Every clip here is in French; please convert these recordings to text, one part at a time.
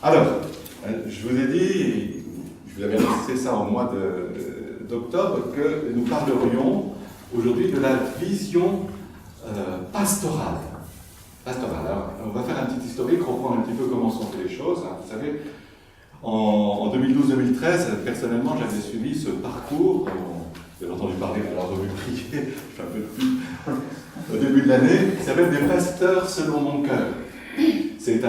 Alors, je vous ai dit, je vous avais annoncé ça au mois d'octobre, que nous parlerions aujourd'hui de la vision pastorale. Alors, on va faire un petit historique, reprendre un petit peu comment sont faites les choses. Vous savez, en 2012-2013, personnellement, j'avais suivi ce parcours. Vous avez entendu parler de la revue Prier, je suis un peu plus au début de l'année, qui s'appelle Des pasteurs selon mon cœur. C'est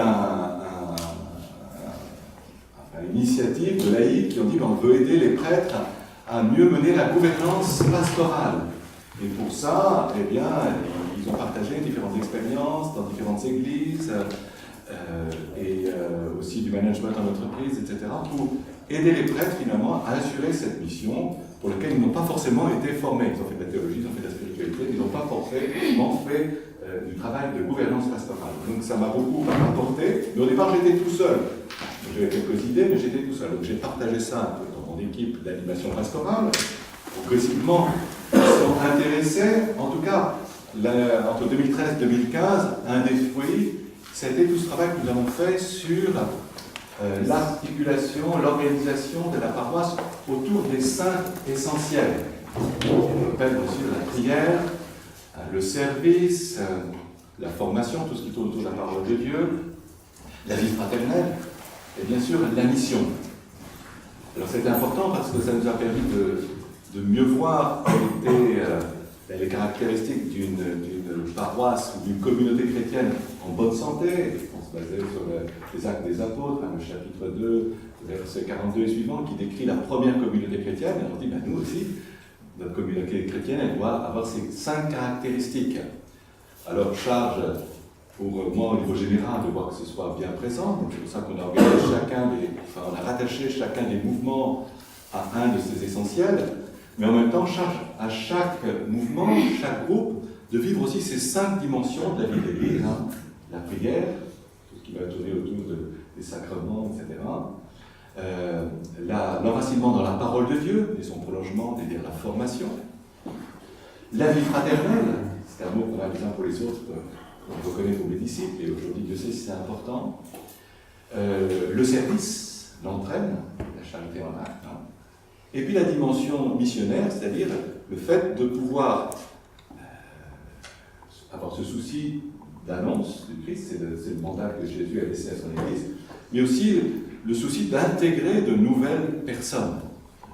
une initiative de laïcs qui ont dit qu'on veut aider les prêtres à mieux mener la gouvernance pastorale. Et pour ça, eh bien, ils ont partagé différentes expériences dans différentes églises et aussi du management en entreprise, etc., pour aider les prêtres finalement à assurer cette mission pour laquelle ils n'ont pas forcément été formés. Ils ont fait de la théologie, ils ont fait de la spiritualité, mais ils n'ont pas forcément fait du travail de gouvernance pastorale. Donc ça m'a beaucoup apporté, mais au départ j'étais tout seul. J'avais quelques idées, mais j'étais tout seul. Donc j'ai partagé ça un peu dans mon équipe d'animation pastorale. Progressivement, ils sont intéressés. En tout cas, entre 2013 et 2015, un des fruits, c'était tout ce travail que nous avons fait sur l'articulation, l'organisation de la paroisse autour des saints essentiels. On appelle aussi la prière, le service, la formation, tout ce qui tourne autour de la parole de Dieu, la vie fraternelle, et bien sûr la mission. Alors c'était important parce que ça nous a permis de mieux voir quelles étaient les caractéristiques d'une paroisse ou d'une communauté chrétienne en bonne santé. On se basait sur les Actes des Apôtres, le chapitre 2, verset 42 et suivant, qui décrit la première communauté chrétienne. Et on dit, ben, nous aussi, notre communauté chrétienne, elle doit avoir ces 5 caractéristiques. Alors, charge pour moi, au niveau général, de voir que ce soit bien présent. Donc, c'est pour ça qu'on a organisé on a rattaché chacun des mouvements à un de ces essentiels. Mais en même temps, charge à chaque mouvement, chaque groupe, de vivre aussi ces 5 dimensions de la vie de l'Église. La prière, tout ce qui va tourner autour des sacrements, etc. L'enracinement dans la parole de Dieu et son prolongement, c'est-à-dire la formation. La vie fraternelle, c'est un mot qu'on a les uns pour les autres, qu'on reconnaît pour les disciples, et aujourd'hui Dieu sait si c'est important. Le service, l'entraîne, la charité en acte. Et puis la dimension missionnaire, c'est-à-dire le fait de pouvoir avoir ce souci d'annonce du Christ, c'est le mandat que Jésus a laissé à son Église, mais aussi le souci d'intégrer de nouvelles personnes.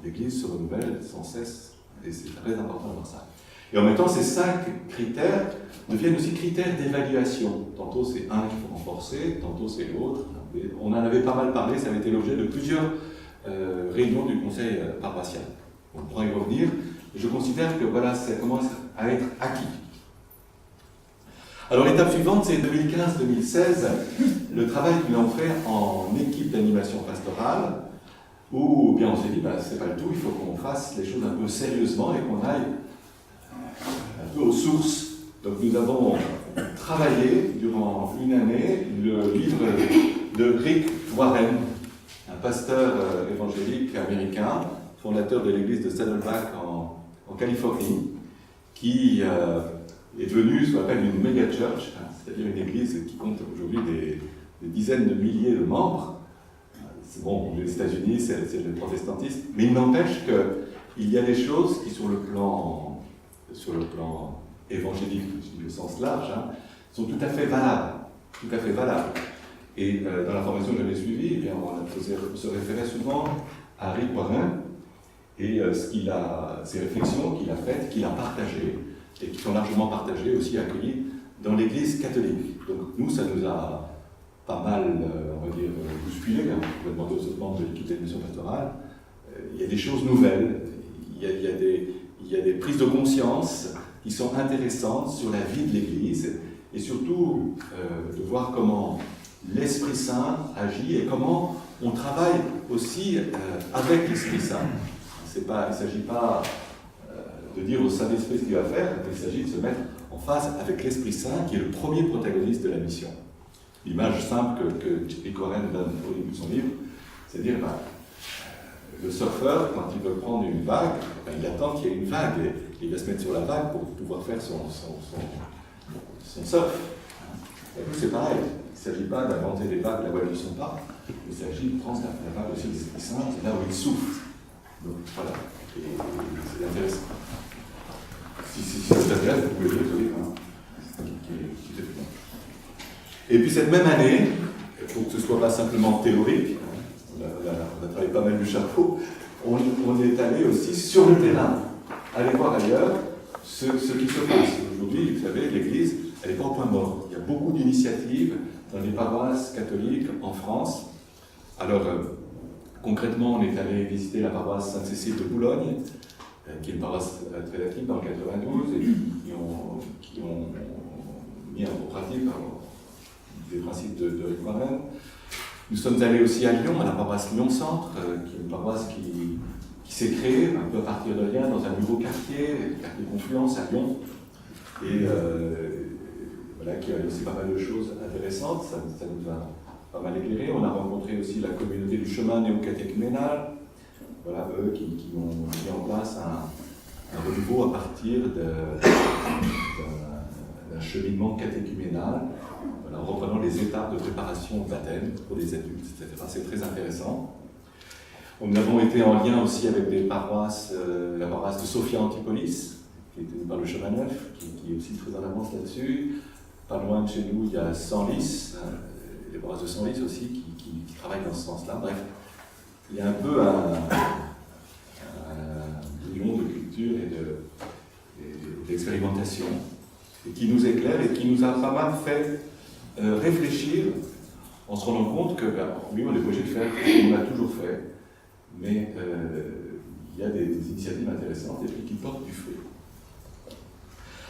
L'Église se renouvelle sans cesse, et c'est très important de voir ça. Et en même temps, ces 5 critères deviennent aussi critères d'évaluation. Tantôt c'est un qu'il faut renforcer, tantôt c'est l'autre. On en avait pas mal parlé, ça avait été l'objet de plusieurs réunions du conseil paroissial. On pourra y revenir. Je considère que voilà, ça commence à être acquis. Alors l'étape suivante, c'est 2015-2016, le travail que nous avons fait en équipe d'animation pastorale, où bien on s'est dit, c'est pas le tout, il faut qu'on fasse les choses un peu sérieusement et qu'on aille un peu aux sources. Donc nous avons travaillé durant une année le livre de Rick Warren, un pasteur évangélique américain, fondateur de l'église de Saddleback en Californie, qui est devenu ce qu'on appelle une méga church, c'est-à-dire une église qui compte aujourd'hui des dizaines de milliers de membres. C'est bon, les États-Unis, c'est le protestantisme, mais il n'empêche qu'il y a des choses qui, sur le plan évangélique, au sens large, sont tout à fait valables. Tout à fait valables. Et dans la formation que j'avais suivie, eh bien, on se référait souvent à Rick Warren et ses réflexions qu'il a faites, qu'il a partagées, et qui sont largement partagées, aussi accueillies dans l'Église catholique. Donc nous, ça nous a pas mal, on va dire, bousculé. On va demander aux autres membres de l'équipe d'animation pastorale. Il y a des choses nouvelles, il y a des prises de conscience qui sont intéressantes sur la vie de l'Église, et surtout de voir comment l'Esprit Saint agit et comment on travaille aussi avec l'Esprit Saint. Il ne s'agit pas de dire au Saint-Esprit ce qu'il va faire, il s'agit de se mettre en phase avec l'Esprit Saint qui est le premier protagoniste de la mission. L'image simple que Rick Warren donne au début de son livre, c'est dire le surfeur, quand il veut prendre une vague, il attend qu'il y ait une vague et il va se mettre sur la vague pour pouvoir faire son surf. C'est pareil, il ne s'agit pas d'inventer des vagues là où elles ne sont pas, il s'agit de prendre la vague aussi des esprits saints, là où ils souffrent. Donc voilà, et c'est intéressant. Si ça vous intéresse, vous pouvez lire ce livre, qui est bien. Et puis cette même année, pour que ce ne soit pas simplement théorique, on a travaillé pas mal du chapeau, on est allé aussi sur le terrain, aller voir ailleurs ce qui se passe. Aujourd'hui, vous savez, l'Église, elle n'est pas au point mort. Il y a beaucoup d'initiatives dans les paroisses catholiques en France. Alors, concrètement, on est allé visiter la paroisse Sainte-Cécile de Boulogne, qui est une paroisse très active dans le 92, et qui ont mis en pratique des principes de Rick Warren. Nous sommes allés aussi à Lyon, à la paroisse Lyon-Centre, qui est une paroisse qui s'est créée un peu à partir de Lyon, dans un nouveau quartier, le quartier Confluence à Lyon, et voilà, qui a aussi pas mal de choses intéressantes, ça nous a pas mal éclairé. On a rencontré aussi la communauté du chemin néo-catéchuménal, voilà, eux qui ont mis en place un renouveau à partir d'un cheminement catéchuménal, voilà, en reprenant les étapes de préparation au baptême pour les adultes, etc. C'est très intéressant. Nous avons été en lien aussi avec des paroisses, la paroisse de Sophia Antipolis, qui est tenue par le Chemin Neuf, qui est aussi très en avance là-dessus. Pas loin de chez nous, il y a Senlis, les paroisses de Senlis aussi, qui travaillent dans ce sens-là. Bref, il y a un peu un million de culture et d'expérimentation, et qui nous éclaire et qui nous a pas mal fait réfléchir en se rendant compte que, oui, on est obligé de faire ce qu'on a toujours fait, mais il y a des initiatives intéressantes et puis qui portent du fruit.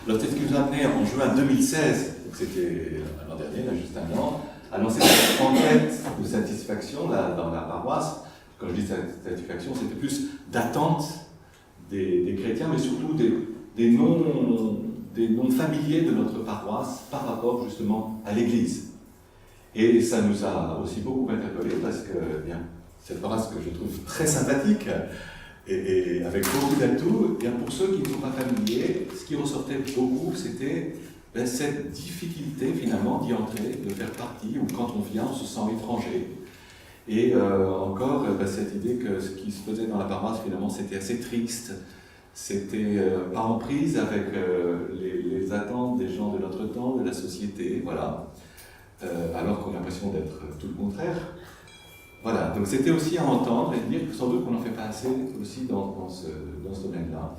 Alors, c'est ce qui nous a amené en juin 2016, donc c'était l'an dernier, là, juste un an, à lancer cette enquête de satisfaction là, dans la paroisse. Quand je dis satisfaction, c'était plus d'attente des chrétiens, mais surtout des noms familiers de notre paroisse par rapport justement à l'Église. Et ça nous a aussi beaucoup interpellés parce que bien, cette paroisse que je trouve très sympathique et avec beaucoup d'atouts, bien pour ceux qui ne sont pas familiers, ce qui ressortait beaucoup, c'était cette difficulté finalement d'y entrer, de faire partie, ou quand on vient, on se sent étranger. Et encore, cette idée que ce qui se faisait dans la paroisse, finalement, c'était assez triste, c'était pas en prise avec les attentes des gens de notre temps, de la société, voilà. Alors qu'on a l'impression d'être tout le contraire. Voilà, donc c'était aussi à entendre et dire que sans doute qu'on n'en fait pas assez aussi dans ce domaine-là.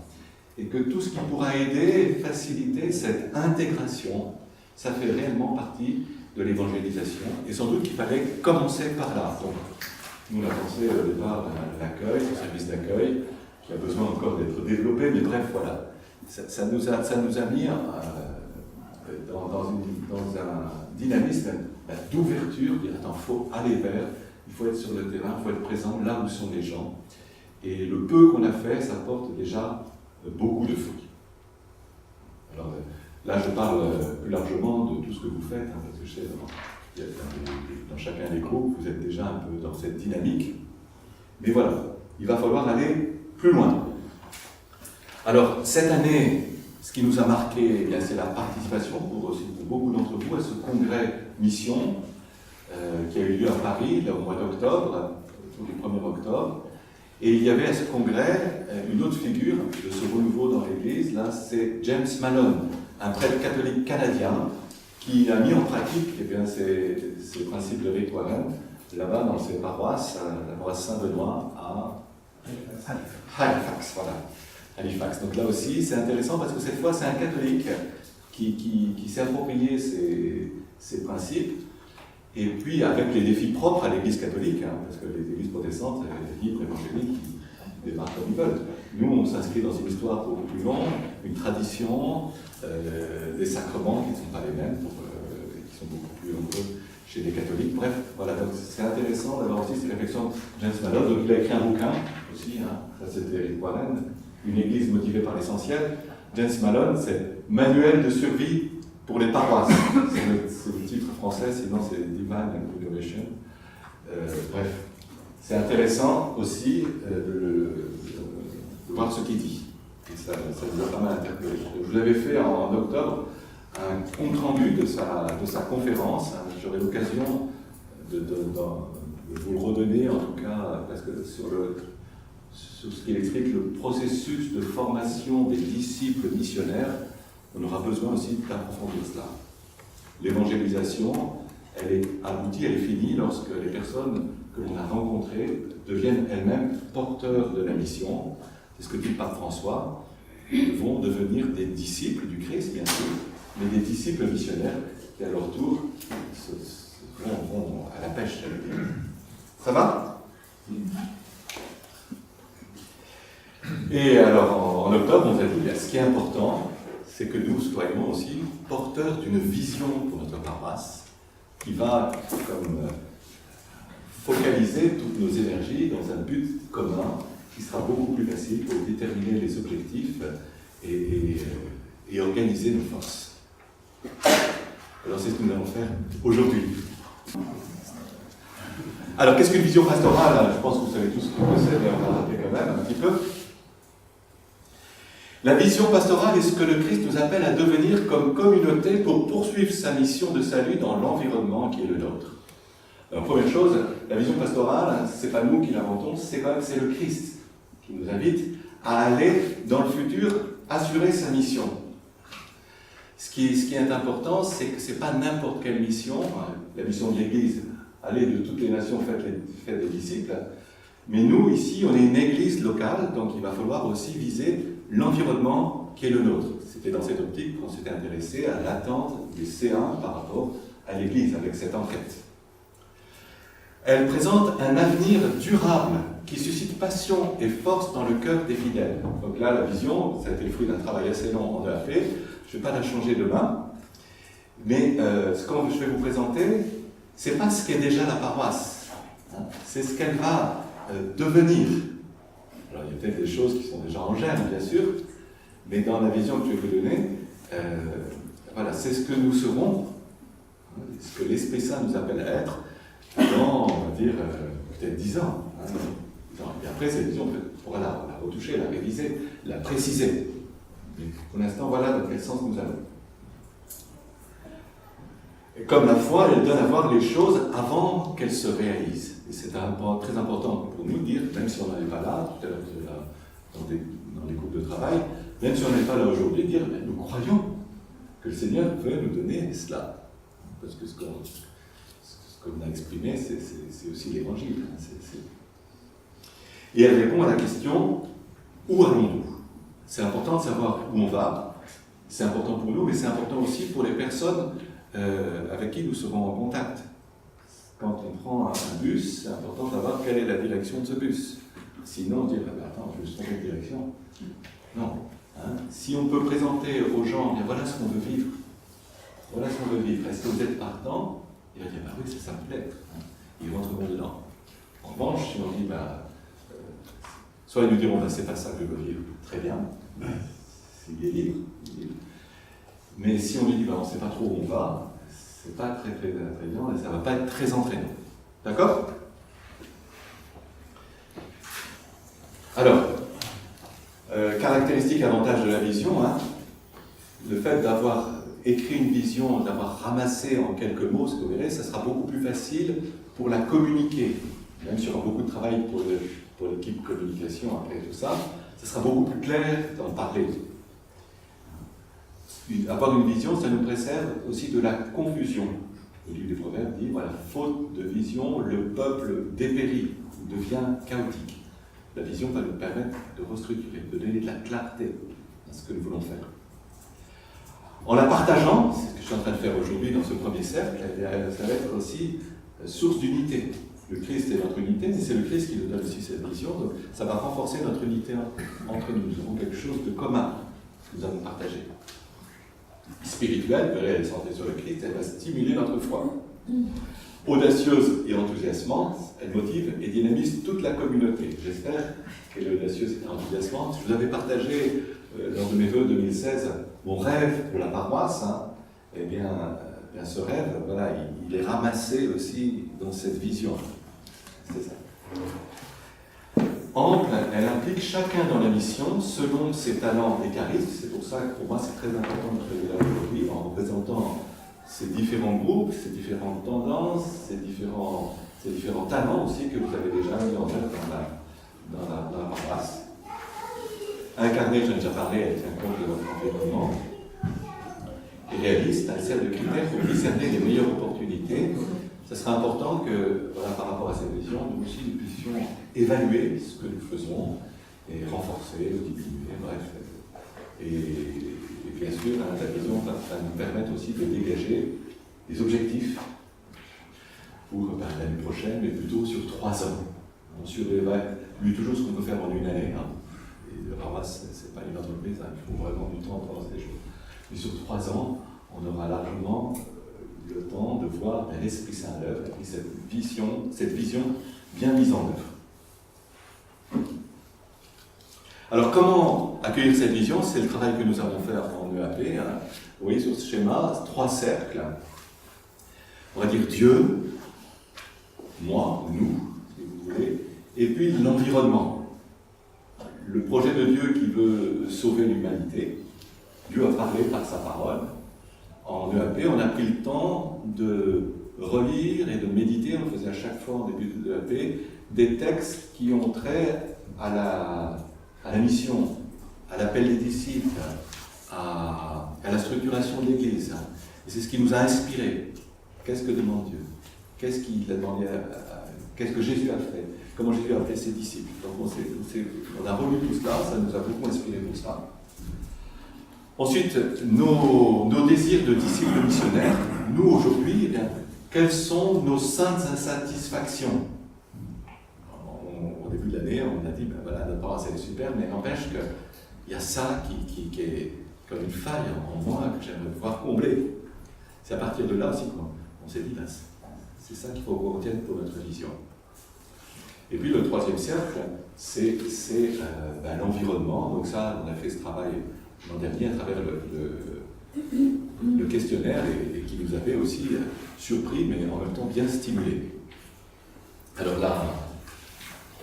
Et que tout ce qui pourra aider et faciliter cette intégration, ça fait réellement partie de l'évangélisation. Et sans doute qu'il fallait commencer par là. Donc, nous, on a pensé au départ à l'accueil, au service d'accueil, qui a besoin encore d'être développé, mais bref, voilà. Ça nous a mis dans un dynamisme d'ouverture, dire attends, il faut aller vers, il faut être sur le terrain, il faut être présent là où sont les gens. Et le peu qu'on a fait, ça porte déjà beaucoup de fruits. Alors là, je parle plus largement de tout ce que vous faites, hein, parce que je sais, dans chacun des groupes, vous êtes déjà un peu dans cette dynamique. Mais voilà, il va falloir aller plus loin. Alors, cette année, ce qui nous a marqué, c'est la participation pour beaucoup d'entre vous à ce congrès mission qui a eu lieu à Paris au mois d'octobre, autour du 1er octobre. Et il y avait à ce congrès une autre figure de ce renouveau dans l'Église, là, c'est James Malone, un prêtre catholique canadien qui a mis en pratique ces principes de Rick Warren là-bas dans ses paroisses, la paroisse Saint-Benoît à Halifax, voilà. Halifax. Donc là aussi, c'est intéressant parce que cette fois, c'est un catholique qui s'est approprié ces principes, et puis avec les défis propres à l'Église catholique, hein, parce que les églises protestantes, libres, évangéliques, ils démarrent comme ils veulent. Nous, on s'inscrit dans une histoire beaucoup plus longue, une tradition, des sacrements qui ne sont pas les mêmes, qui sont beaucoup plus nombreux chez les catholiques. Bref, voilà, donc c'est intéressant d'avoir aussi cette réflexion de James Malone. Donc il a écrit un bouquin aussi, hein, ça c'était Rick Warren, Une église motivée par l'essentiel. James Malone, c'est Manuel de survie pour les paroisses. C'est le titre français, sinon c'est Divine Inauguration. Bref, c'est intéressant aussi de voir ce qu'il dit. Et ça nous a pas mal interpellé. Je vous l'avais fait en octobre un compte-rendu de sa conférence. J'aurai l'occasion de vous le redonner, en tout cas, parce que sur ce qu'il explique, le processus de formation des disciples missionnaires, on aura besoin aussi d'approfondir cela. L'évangélisation, elle est aboutie, elle est finie lorsque les personnes que l'on a rencontrées deviennent elles-mêmes porteurs de la mission. C'est ce que dit le pape François. Ils vont devenir des disciples du Christ, bien sûr, mais des disciples missionnaires qui, à leur tour, vont à la pêche. Ça va? Et alors, en octobre, on vous a dit, ce qui est important, c'est que nous soyons aussi porteurs d'une vision pour notre paroisse, qui va comme focaliser toutes nos énergies dans un but commun, qui sera beaucoup plus facile pour déterminer les objectifs et organiser nos forces. Alors c'est ce que nous allons faire aujourd'hui. Alors qu'est-ce qu'une vision pastorale? Je pense que vous savez tous ce que c'est, mais on va rappeler quand même un petit peu. La vision pastorale est ce que le Christ nous appelle à devenir comme communauté pour poursuivre sa mission de salut dans l'environnement qui est le nôtre. Alors, première chose, la vision pastorale, ce n'est pas nous qui l'inventons, c'est le Christ qui nous invite à aller dans le futur assurer sa mission. Ce qui est important, c'est que ce n'est pas n'importe quelle mission, la mission de l'Église, aller de toutes les nations, faites des disciples, mais nous, ici, on est une Église locale, donc il va falloir aussi viser l'environnement qui est le nôtre. C'était dans cette optique qu'on s'était intéressé à l'attente des C1 par rapport à l'Église, avec cette enquête. Elle présente un avenir durable qui suscite passion et force dans le cœur des fidèles. Donc là, la vision, ça a été le fruit d'un travail assez long, on l'a fait. Je ne vais pas la changer demain. Mais ce que je vais vous présenter, ce n'est pas ce qu'est déjà la paroisse. C'est ce qu'elle va devenir. Alors, il y a peut-être des choses qui sont déjà en germe, bien sûr, mais dans la vision que je vais vous donner, voilà, c'est ce que nous serons, ce que l'Esprit Saint nous appelle à être, dans, on va dire, peut-être 10 ans. Et après, cette vision, on pourra la retoucher, la réviser, la préciser. Mais pour l'instant, voilà dans quel sens nous allons. Et comme la foi, elle donne à voir les choses avant qu'elles se réalisent. Et c'est très important pour nous de dire, même si on n'en est pas là, tout à l'heure dans les groupes de travail, même si on n'est pas là aujourd'hui, dire, nous croyons que le Seigneur veut nous donner cela. Parce que ce qu'on a exprimé, c'est aussi l'Évangile. Et elle répond à la question, où allons-nous? C'est important de savoir où on va, c'est important pour nous, mais c'est important aussi pour les personnes avec qui nous serons en contact. Quand on prend un bus, c'est important de savoir quelle est la direction de ce bus. Sinon, on dit, attends, je vais juste tromper de direction. Non. Si on peut présenter aux gens, bien voilà ce qu'on veut vivre. Voilà ce qu'on veut vivre. Est-ce que vous êtes partant? Il va dire, oui, ça me plaît. Ils rentreront dedans. En revanche, si on dit, soit ils nous diront, c'est pas ça que je veux vivre. Très bien. Il est libre. Mais si on lui dit, on ne sait pas trop où on va, c'est pas très attrayant et ça ne va pas être très entraînant. D'accord? Alors, caractéristique, avantage de la vision, le fait d'avoir écrit une vision, d'avoir ramassé en quelques mots ce que vous verrez, ça sera beaucoup plus facile pour la communiquer. Même s'il y aura beaucoup de travail pour l'équipe communication après tout ça, ça sera beaucoup plus clair d'en parler. Avoir une vision, ça nous préserve aussi de la confusion. Le livre des Proverbes dit, voilà, faute de vision, le peuple dépérit, devient chaotique. La vision va nous permettre de restructurer, de donner de la clarté à ce que nous voulons faire. En la partageant, c'est ce que je suis en train de faire aujourd'hui dans ce premier cercle, ça va être aussi source d'unité. Le Christ est notre unité, mais c'est le Christ qui nous donne aussi cette vision, donc ça va renforcer notre unité entre nous. Nous avons quelque chose de commun que nous avons partagé. Spirituelle, elle est centrée sur le Christ, elle va stimuler notre foi. Audacieuse et enthousiasmante, elle motive et dynamise toute la communauté. J'espère qu'elle est audacieuse et enthousiasmante. Je vous avais partagé, lors de mes vœux 2016, mon rêve pour la paroisse. Eh bien, ce rêve, voilà, il est ramassé aussi dans cette vision. C'est ça. ample, elle implique chacun dans la mission selon ses talents et charismes. C'est pour ça que pour moi c'est très important de travailler là aujourd'hui en représentant ces différents groupes, ces différentes tendances, ces différents talents aussi que vous avez déjà mis en œuvre dans la paroisse. Incarné, j'en ai déjà parlé, elle tient compte de votre environnement. Et réaliste, elle sert de critère pour discerner les meilleures opportunités. Ce sera important que, voilà, par rapport à cette vision, nous aussi nous puissions évaluer ce que nous faisons et renforcer ou diminuer, bref. Et bien sûr, la vision va nous permettre aussi de dégager des objectifs pour l'année prochaine, mais plutôt sur 3 ans. On surévalue toujours ce qu'on peut faire en une année. Et la paroisse, ce n'est pas une entreprise, il faut vraiment du temps pour lancer des choses. Mais sur 3 ans, on aura largement le temps de voir l'Esprit Saint à l'œuvre et cette vision bien mise en œuvre. Alors, comment accueillir cette vision? C'est le travail que nous avons fait en EAP. Vous voyez sur ce schéma, 3 cercles. On va dire Dieu, moi, nous, si vous voulez, et puis l'environnement. Le projet de Dieu qui veut sauver l'humanité. Dieu a parlé par sa parole. En EAP, on a pris le temps de relire et de méditer, on le faisait à chaque fois en début de EAP, des textes qui ont trait à la mission, à l'appel des disciples, à la structuration de l'Église. Et c'est ce qui nous a inspiré. Qu'est-ce que demande Dieu? Qu'est-ce qu'il a demandé qu'est-ce que Jésus a fait? Comment Jésus a appelé ses disciples? Donc on a relu tout cela, ça nous a beaucoup inspiré pour ça. Ensuite, nos désirs de disciples missionnaires, nous aujourd'hui, eh bien, quelles sont nos saintes insatisfactions? Au début de l'année, on a dit, ben voilà, notre paroisse elle est super, mais n'empêche qu'il y a ça qui est comme une faille en moi que j'aimerais pouvoir combler. C'est à partir de là aussi qu'on s'est dit, ben, c'est ça qu'il faut qu'on retienne pour notre vision. Et puis le 3e cercle, c'est l'environnement. Donc ça, on a fait ce travail l'an dernier à travers le questionnaire et qui nous avait aussi surpris, mais en même temps bien stimulé. Alors là,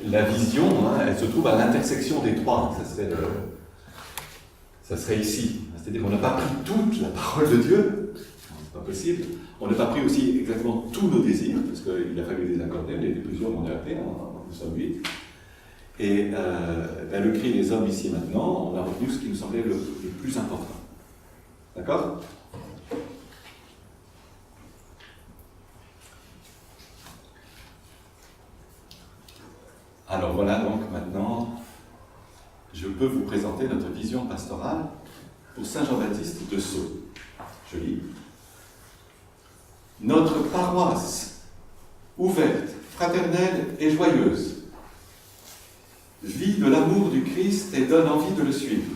la vision, elle se trouve à l'intersection des 3. Ça serait ici. C'est-à-dire qu'on n'a pas pris toute la parole de Dieu, c'est pas possible. On n'a pas pris aussi exactement tous nos désirs, parce qu'il a fallu les accorder, il y a plusieurs, on a appelé, nous sommes 8. Et le cri des hommes ici maintenant, on a retenu ce qui nous semblait le plus important. D'accord? Alors voilà, donc maintenant, je peux vous présenter notre vision pastorale pour Saint Jean-Baptiste de Sceaux. Je lis. Notre paroisse, ouverte, fraternelle et joyeuse, vit de l'amour du Christ et donne envie de le suivre.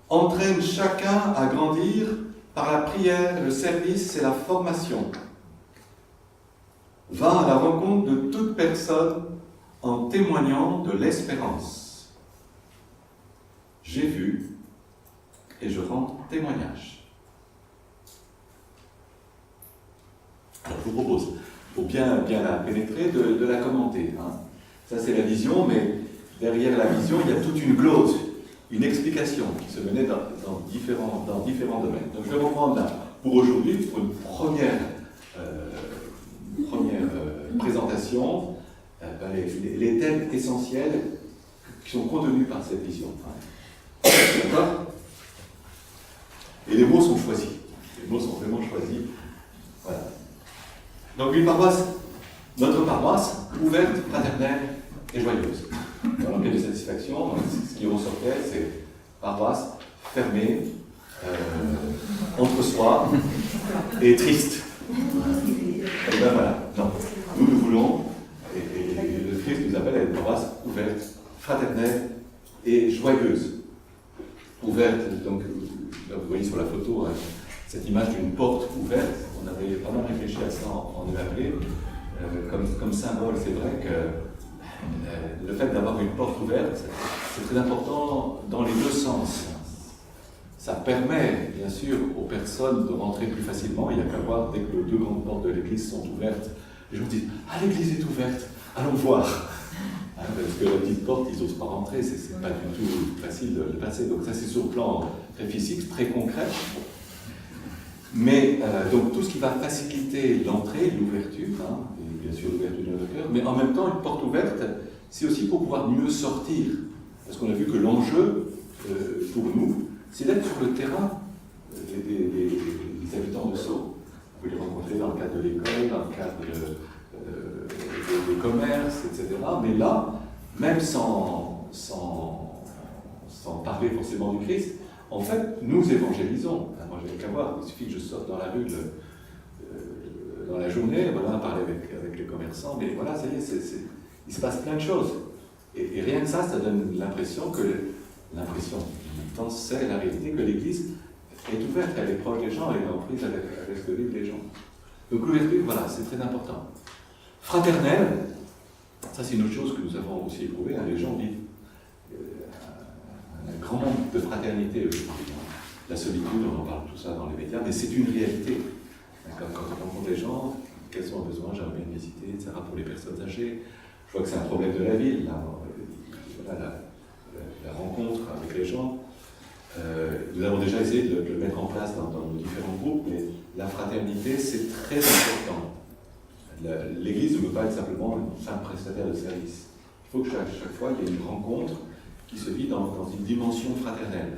Entraîne chacun à grandir par la prière, le service et la formation. Va à la rencontre de toute personne en témoignant de l'espérance. J'ai vu et je rends témoignage. Alors je vous propose, pour bien la pénétrer, de la commenter. Ça c'est la vision, mais derrière la vision, il y a toute une glose, une explication qui se menait dans différents domaines. Donc je vais reprendre là, pour aujourd'hui, pour une première présentation, les thèmes essentiels qui sont contenus par cette vision. D'accord? Et les mots sont choisis. Les mots sont vraiment choisis. Voilà. Donc une paroisse, notre paroisse, ouverte, fraternelle et joyeuse. Dans l'enquête de satisfaction, ce qui ressortait, c'est paroisse fermée, entre soi et triste. Et ben voilà, non. Nous voulons, et le Christ nous appelle à une paroisse ouverte, fraternelle et joyeuse. Ouverte, donc, là vous voyez sur la photo cette image d'une porte ouverte. On avait vraiment réfléchi à ça en EAP. Comme symbole, c'est vrai que le fait d'avoir une porte ouverte, c'est très important dans les deux sens. Ça permet, bien sûr, aux personnes de rentrer plus facilement. Il n'y a qu'à voir, dès que les 2 grandes portes de l'église sont ouvertes, les gens disent « Ah, l'église est ouverte, allons voir !» parce que la petite porte, ils n'osent pas rentrer, c'est pas du tout facile de passer. Donc ça, c'est sur le plan très physique, très concret. Mais donc tout ce qui va faciliter l'entrée, l'ouverture, et bien sûr l'ouverture de notre cœur, mais en même temps, une porte ouverte, c'est aussi pour pouvoir mieux sortir. Parce qu'on a vu que l'enjeu, pour nous, c'est d'être sur le terrain des habitants de Sceaux. On peut les rencontrer dans le cadre de l'école, dans le cadre des commerces, etc. Mais là, même sans parler forcément du Christ, en fait, nous évangélisons. Moi, j'avais qu'à voir, il suffit que je sorte dans la rue dans la journée, voilà, parler avec les commerçants, mais voilà, ça y est, il se passe plein de choses. Et rien que ça donne l'impression que, en même temps, c'est la réalité que l'Église est ouverte, elle est proche des gens, elle est en prise avec ce que vivent les gens. Donc l'ouverture, voilà, c'est très important. Fraternel, ça c'est une autre chose que nous avons aussi éprouvé, les gens vivent un grand manque de fraternité aujourd'hui. La solitude, on en parle tout ça dans les médias, mais c'est une réalité. Quand on rencontre les gens, quels sont leurs besoins, j'aimerais bien visiter, etc. Pour les personnes âgées, je vois que c'est un problème de la ville, là. Voilà, la rencontre avec les gens. Nous avons déjà essayé de le mettre en place dans nos différents groupes, mais la fraternité, c'est très important. L'Église ne peut pas être simplement un simple prestataire de service. Il faut que chaque fois, il y ait une rencontre qui se vit dans une dimension fraternelle.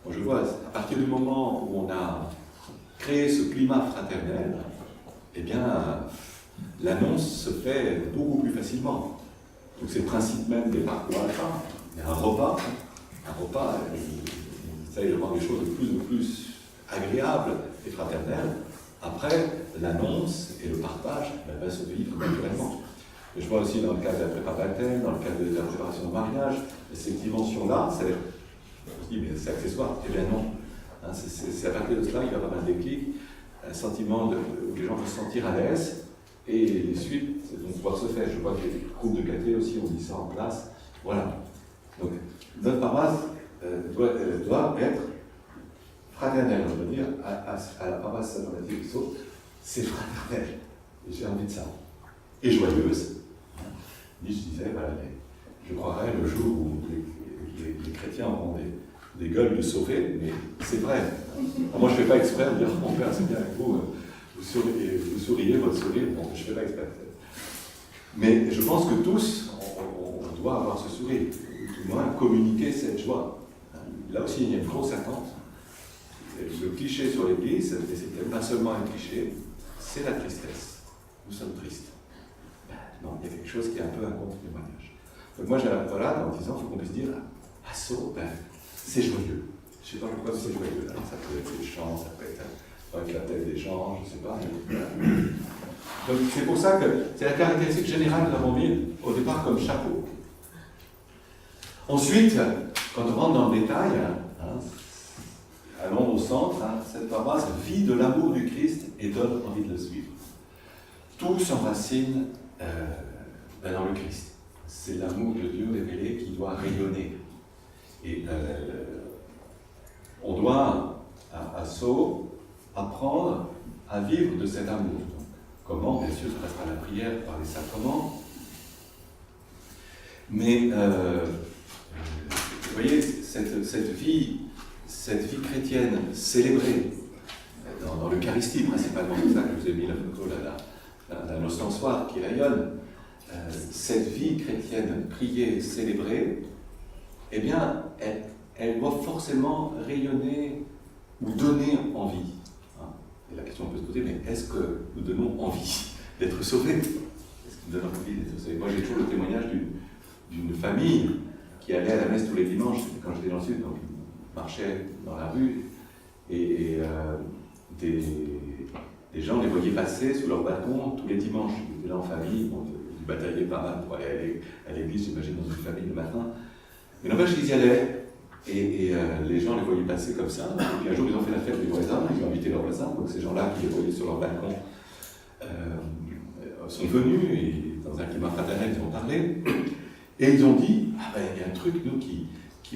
Bon, je vois, à partir du moment où on a créé ce climat fraternel, eh bien, l'annonce se fait beaucoup plus facilement. Donc c'est le principe même des parcours à la fin. Il y a un repas, il essaye de rendre les choses de plus en plus agréables et fraternelles. Après, l'annonce et le partage va se vivre naturellement. Et je vois aussi dans le cadre de la prépa baptême, dans le cadre de la préparation de mariage, cette dimension-là, c'est-à-dire, on se dit, mais c'est accessoire. Eh bien non. C'est à partir de cela, il y a pas mal de déclics, un sentiment où les gens vont se sentir à l'aise, et les suites vont pouvoir se faire. Je vois que les groupes de caté aussi ont mis ça en place. Voilà. Donc, notre paroisse doit être fraternelle, on veut dire, à la paroisse Saint-Jean-Baptiste de Sceaux, c'est fraternel. Et j'ai envie de ça. Et joyeuse. Nietzsche disait, voilà, je croirais le jour où les chrétiens auront des gueules de sauver, mais c'est vrai. Alors moi, je ne fais pas exprès de dire, mon père, c'est bien avec vous, vous souriez, votre sourire, bon, je ne fais pas exprès. Mais je pense que tous, on doit avoir ce sourire, ou tout du moins communiquer cette joie. Là aussi, il y a une grosse attente. Le cliché sur l'Église, et c'est pas seulement un cliché, c'est la tristesse. Nous sommes tristes. Non, il y a quelque chose qui est un peu un contre-témoignage. Donc moi, voilà, en disant, il faut qu'on puisse dire, à Sceaux, c'est joyeux. Je ne sais pas pourquoi c'est joyeux. Alors, ça peut être les chants, ça peut être avec la tête des gens, je ne sais pas. Donc c'est pour ça que c'est la caractéristique générale que nous avons mis au départ comme chapeau. Ensuite, quand on rentre dans le détail, allons au centre, cette paroisse vit de l'amour du Christ et donne envie de le suivre. Tout s'enracine dans le Christ. C'est l'amour de Dieu révélé qui doit rayonner. Et on doit, à Sceaux, apprendre à vivre de cet amour. Donc, comment? Bien sûr, ça passe par la prière, par les sacrements. Mais, vous voyez, cette vie chrétienne célébrée, dans l'Eucharistie principalement, c'est ça que je vous ai mis la photo, la ostensoir qui rayonne, cette vie chrétienne priée, célébrée, eh bien, elle doit forcément rayonner ou donner envie. Et la question qu'on peut se poser, mais est-ce que nous donnons envie d'être sauvés? Est-ce que nous donnons envie d'être sauvés? Moi, j'ai toujours le témoignage d'une famille qui allait à la messe tous les dimanches, quand j'étais dans le sud, donc ils marchaient dans la rue, et des gens les voyaient passer sous leur balcon tous les dimanches. Ils étaient là en famille, bon, ils bataillaient pas mal pour aller à l'église, j'imagine, dans une famille le matin. Mais n'empêche qu'ils y allaient, et les gens les voyaient passer comme ça. Et puis un jour, ils ont fait la fête des voisins, ils ont invité leurs voisins, donc ces gens-là qui les voyaient sur leur balcon sont venus, et dans un climat fraternel, ils ont parlé, et ils ont dit, il y a un truc, nous, qui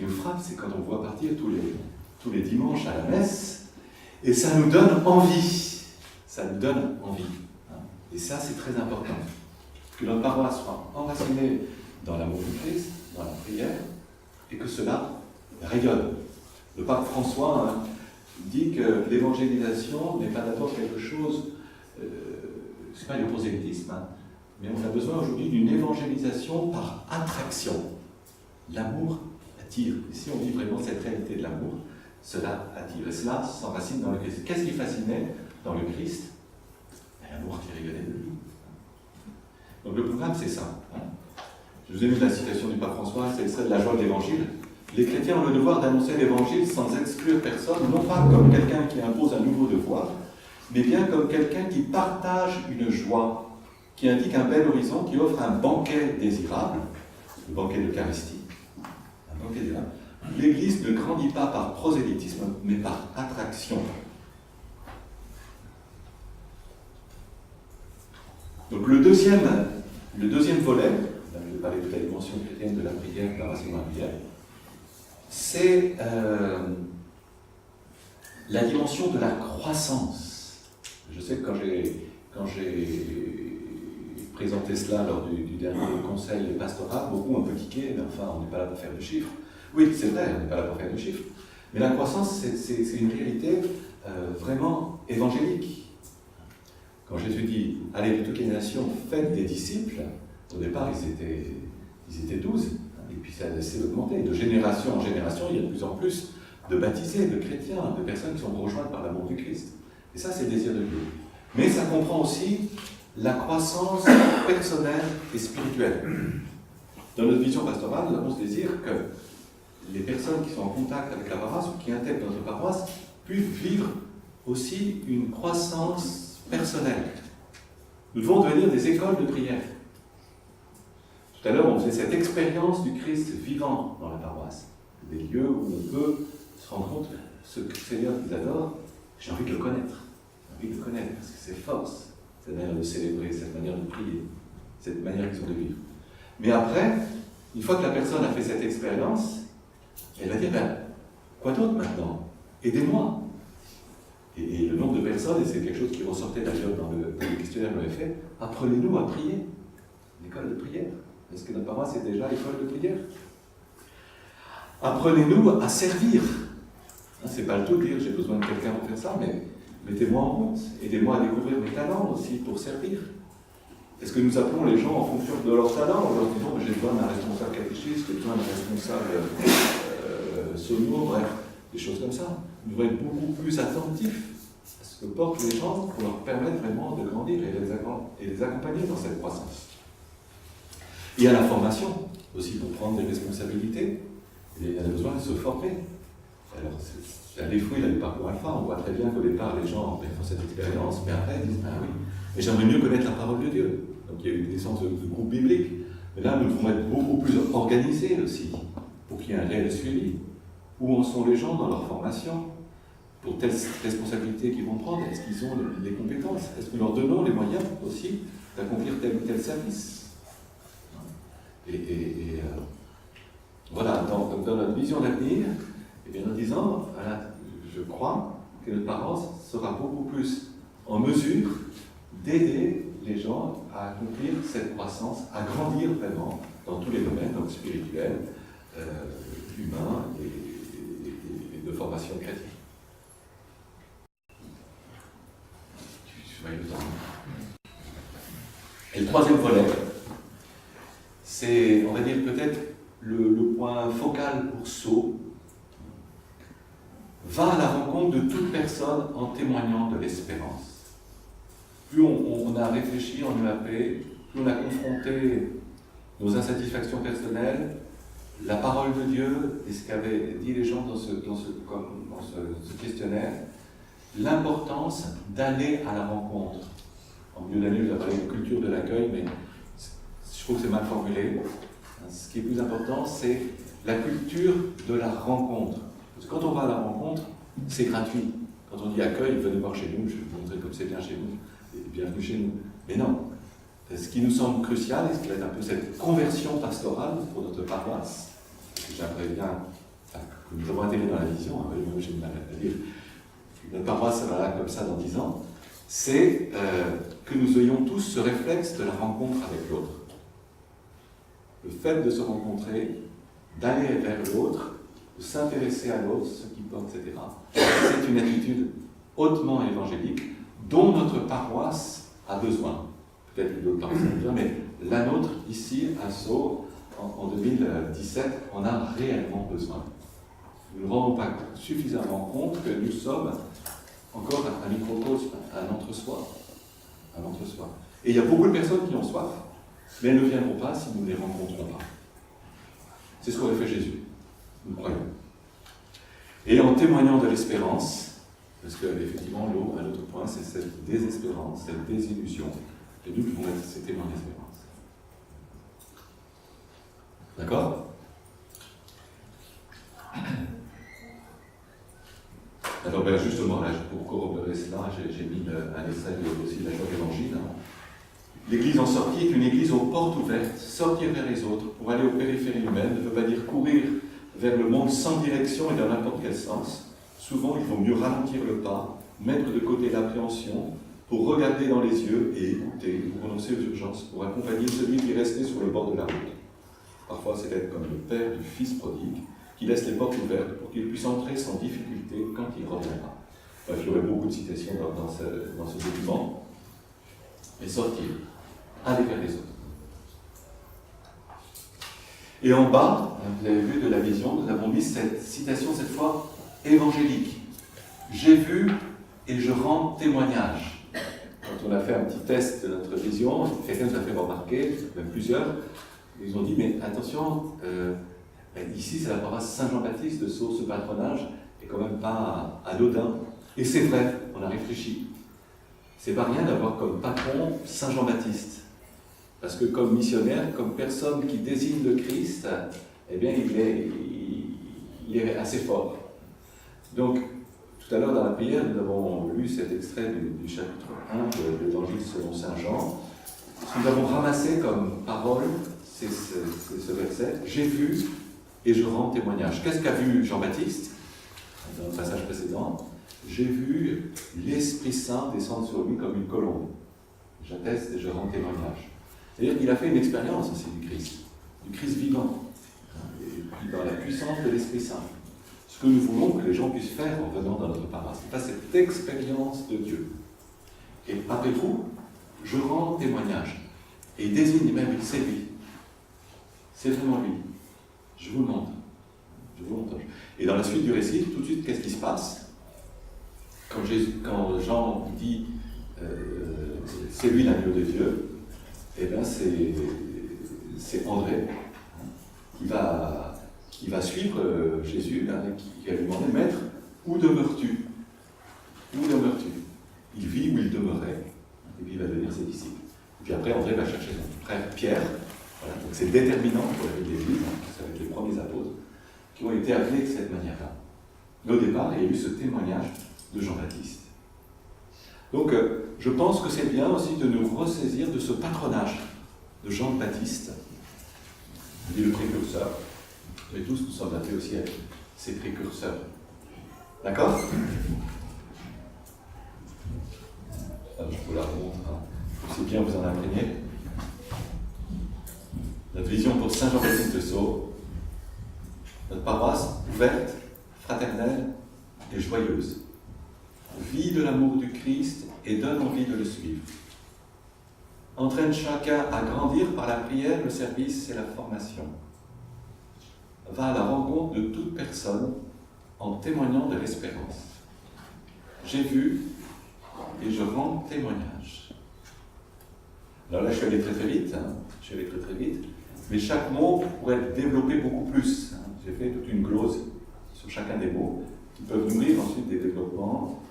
nous frappe, c'est quand on voit partir tous les dimanches à la messe, et ça nous donne envie. Ça nous donne envie. Et ça, c'est très important. Que notre paroisse soit enracinée dans l'amour du Christ, dans la prière, et que cela rayonne. Le pape François dit que l'évangélisation n'est pas d'abord quelque chose, c'est pas du prosélytisme, mais on a besoin aujourd'hui d'une évangélisation par attraction. L'amour attire. Et si on vit vraiment cette réalité de l'amour, cela attire. Et cela s'enracine dans le Christ. Qu'est-ce qui fascinait dans le Christ? L'amour qui rayonnait de lui. Donc le programme, c'est ça. Je vous ai mis la citation du pape François, c'est extrait de la joie de l'Évangile. Les chrétiens ont le devoir d'annoncer l'Évangile sans exclure personne, non pas comme quelqu'un qui impose un nouveau devoir, mais bien comme quelqu'un qui partage une joie, qui indique un bel horizon, qui offre un banquet désirable, le banquet de l'Eucharistie. Un banquet désirable. L'Église ne grandit pas par prosélytisme, mais par attraction. Donc le deuxième volet, je vais parler de la dimension chrétienne de la prière, de la racine de la prière, c'est la dimension de la croissance. Je sais que quand j'ai présenté cela lors du dernier conseil pastoral, beaucoup ont tiqué, mais enfin, on n'est pas là pour faire du chiffre. Oui, c'est vrai, on n'est pas là pour faire du chiffre. Mais la croissance, c'est une réalité vraiment évangélique. Quand Jésus dit « Allez de toutes les nations, faites des disciples », au départ, ils étaient 12, et puis ça a laissé augmenter. De génération en génération, il y a de plus en plus de baptisés, de chrétiens, de personnes qui sont rejointes par l'amour du Christ. Et ça, c'est le désir de Dieu. Mais ça comprend aussi la croissance personnelle et spirituelle. Dans notre vision pastorale, nous avons ce désir que les personnes qui sont en contact avec la paroisse ou qui intègrent notre paroisse puissent vivre aussi une croissance personnelle. Nous devons devenir des écoles de prière. Tout à l'heure, on faisait cette expérience du Christ vivant dans la paroisse. Des lieux où on peut se rendre compte, ce Seigneur qu'ils adorent, j'ai envie de le connaître. J'ai envie de le connaître, parce que c'est force, cette manière de célébrer, cette manière de prier, cette manière qu'ils ont de vivre. Mais après, une fois que la personne a fait cette expérience, elle va dire, quoi d'autre maintenant? Aidez-moi. Et le nombre de personnes, et c'est quelque chose qui ressortait d'ailleurs dans le questionnaire que j'avais fait, apprenez-nous à prier. Une école de prière. Est-ce que notre paroisse est déjà école de prière? Apprenez-nous à servir. C'est pas le tout de dire j'ai besoin de quelqu'un pour faire ça, mais mettez-moi en route. Aidez-moi à découvrir mes talents aussi pour servir. Est-ce que nous appelons les gens en fonction de leurs talents, en leur disant j'ai besoin d'un responsable catéchiste, j'ai besoin d'un responsable sono, bref, des choses comme ça. Nous devons être beaucoup plus attentifs à ce que portent les gens pour leur permettre vraiment de grandir et les accompagner dans cette croissance. Et à la formation, aussi pour prendre des responsabilités, il y a besoin de se former. Alors, c'est un des fruits du parcours alpha, on voit très bien qu'au départ, les gens font cette expérience, mais après, ils disent, ah oui, mais j'aimerais mieux connaître la parole de Dieu. Donc il y a eu une naissance de groupe biblique. Mais là, nous devons être beaucoup plus organisés aussi, pour qu'il y ait un réel suivi. Où en sont les gens dans leur formation? Pour telle responsabilité qu'ils vont prendre, est-ce qu'ils ont les compétences? Est-ce que nous leur donnons les moyens aussi d'accomplir tel ou tel service? Voilà, dans notre vision d'avenir, en disant, voilà, je crois que notre paroisse sera beaucoup plus en mesure d'aider les gens à accomplir cette croissance, à grandir vraiment dans tous les domaines, donc spirituels, humains et de formation chrétienne. Et le troisième volet, c'est, on va dire, peut-être le point focal pour Sceaux, va à la rencontre de toute personne en témoignant de l'espérance. Plus on a réfléchi en UAP, plus on a confronté nos insatisfactions personnelles, la parole de Dieu, et ce qu'avaient dit les gens dans ce questionnaire, l'importance d'aller à la rencontre. En milieu d'année, je vais parler de culture de l'accueil, mais je trouve que c'est mal formulé. Ce qui est plus important, c'est la culture de la rencontre. Parce que quand on va à la rencontre, c'est gratuit. Quand on dit accueil, venez voir chez nous, je vais vous montrer comme c'est bien chez nous, et bienvenue chez nous. Mais non. Ce qui nous semble crucial, et ce qui va être un peu cette conversion pastorale pour notre paroisse, que j'aimerais bien, que nous avons intégré dans la vision, j'ai mal à dire, notre paroisse sera là comme ça dans 10 ans, c'est que nous ayons tous ce réflexe de la rencontre avec l'autre. Le fait de se rencontrer, d'aller vers l'autre, de s'intéresser à l'autre, ce qui porte, etc. C'est une attitude hautement évangélique dont notre paroisse a besoin. Peut-être que d'autres paroisses ont besoin, mais la nôtre, ici, à Sceaux, en 2017, en a réellement besoin. Nous ne nous rendons pas suffisamment compte que nous sommes encore un microcosme, un entre-soi. Un entre-soi. Et il y a beaucoup de personnes qui ont soif, mais elles ne viendront pas si nous ne les rencontrons pas. C'est ce qu'aurait fait Jésus, nous croyons. Et en témoignant de l'espérance, parce qu'effectivement, l'eau, un autre point, c'est cette désespérance, cette désillusion, et nous pouvons être ces témoins d'espérance. D'accord ? Alors ben justement, là, pour corroborer cela, j'ai mis un extrait aussi de la Joie d'Évangile. L'Église en sortie est une Église aux portes ouvertes. Sortir vers les autres pour aller aux périphéries humaines ne veut pas dire courir vers le monde sans direction et dans n'importe quel sens. Souvent, il vaut mieux ralentir le pas, mettre de côté l'appréhension, pour regarder dans les yeux et écouter, ou renoncer aux urgences, pour accompagner celui qui est resté sur le bord de la route. Parfois, c'est être comme le père du fils prodigue, qui laisse les portes ouvertes pour qu'il puisse entrer sans difficulté quand il reviendra. Bref, il y aurait beaucoup de citations dans ce document. Et sortir, aller vers les autres. Et en bas, vous avez vu de la vision, nous avons mis cette citation, cette fois évangélique. J'ai vu et je rends témoignage. Quand on a fait un petit test de notre vision, quelqu'un nous a fait remarquer, même plusieurs, ils ont dit, mais attention, ici c'est la paroisse Saint-Jean-Baptiste de Sceaux, ce patronage est quand même pas anodin. Et c'est vrai, on a réfléchi. C'est pas rien d'avoir comme patron Saint-Jean-Baptiste. Parce que comme missionnaire, comme personne qui désigne le Christ, eh bien il est assez fort. Donc, tout à l'heure dans la prière, nous avons lu cet extrait du chapitre 1 de l'Évangile selon Saint Jean. Nous avons ramassé comme parole, c'est ce verset, « J'ai vu et je rends témoignage ». Qu'est-ce qu'a vu Jean-Baptiste dans le passage précédent ? J'ai vu l'Esprit Saint descendre sur lui comme une colombe. J'atteste et je rends témoignage. C'est-à-dire qu'il a fait une expérience aussi du Christ vivant, et puis dans la puissance de l'Esprit Saint. Ce que nous voulons que les gens puissent faire en venant dans notre paroisse, c'est pas cette expérience de Dieu. Et après tout, je rends témoignage. Et il désigne même, c'est lui. C'est vraiment lui. Je vous le montre. Je vous montre. Et dans la suite du récit, tout de suite, qu'est-ce qui se passe ? Quand Jean dit c'est lui l'agneau de Dieu, eh bien c'est André qui va suivre Jésus, qui va lui demander, Maître, où demeures-tu ? Où demeures-tu ? Il vit où il demeurait, et puis il va devenir ses disciples. Et puis après, André va chercher son frère Pierre. Voilà, donc c'est déterminant pour la vie de l'Église, c'est avec les premiers apôtres, qui ont été appelés de cette manière-là. Mais au départ, il y a eu ce témoignage de Jean-Baptiste. Donc, je pense que c'est bien aussi de nous ressaisir de ce patronage de Jean-Baptiste, dit le précurseur. Et tous nous sommes appelés aussi à être ces précurseurs. D'accord ? Je vous la remontre, c'est bien vous en imprégner. Notre vision pour Saint Jean-Baptiste de Sceaux, notre paroisse ouverte, fraternelle et joyeuse, vit de l'amour du Christ et donne envie de le suivre. Entraîne chacun à grandir par la prière, le service et la formation. Va à la rencontre de toute personne en témoignant de l'espérance. J'ai vu et je rends témoignage. Alors là, je suis allé très vite, mais chaque mot pourrait être développé beaucoup plus. J'ai fait toute une glose sur chacun des mots qui peuvent nourrir ensuite des développements,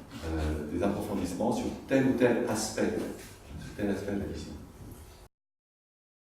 des approfondissements sur tel ou tel aspect de la mission.